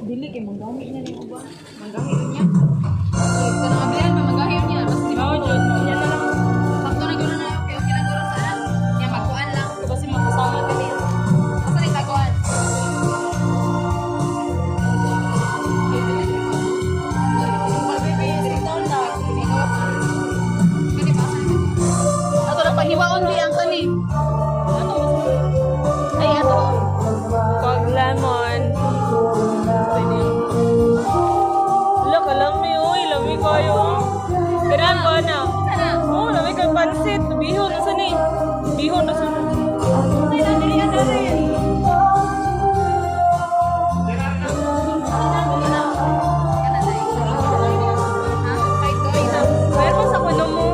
dili kay manggahi na niya ba? Manggahi niya. Ito na kabilan, manggahi niya. Basta di ba ko dyan? Yan na lang. Sakto na gano'n na. Okay, okay lang gano'n saan. Yan, magkuhan lang. Kasi magkasama ka din. Basta rin taguan. Ato na paghiwaon di ang kani. Ay, ato. Pag lemon. Look, lami, uy, lami kayo. Ganaan ba na? Oo, lami kayo pansit. Bihon na sana eh. Bihon na sana. Ay, nandiri yan, nandiri yan. Meron sa kuno mo.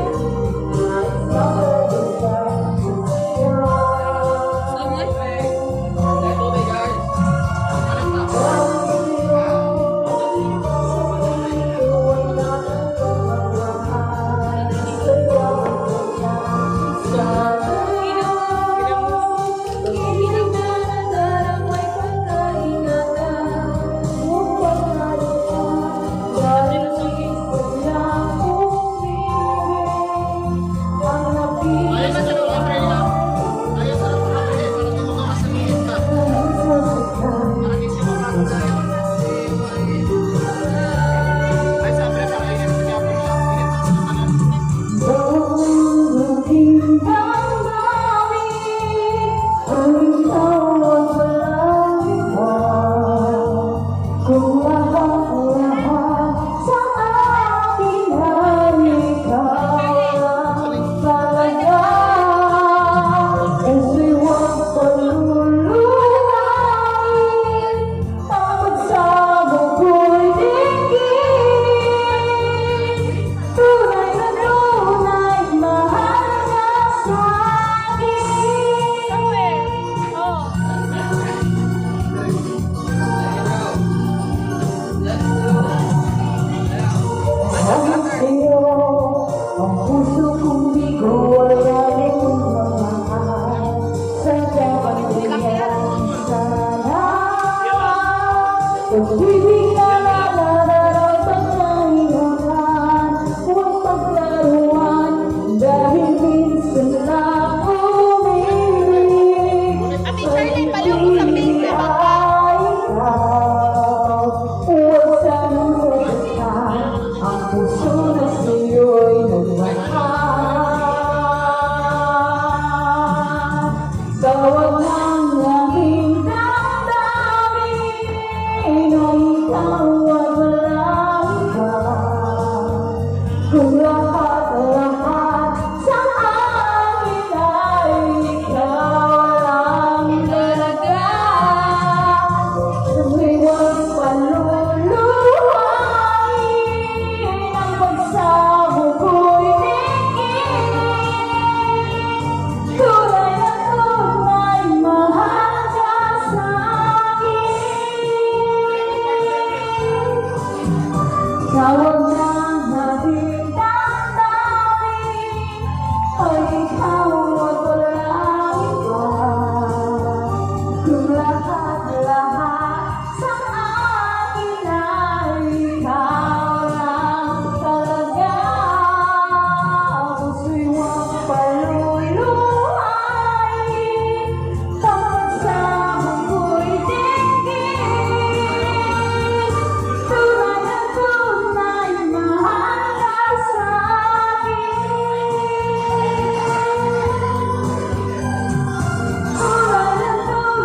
Tawag na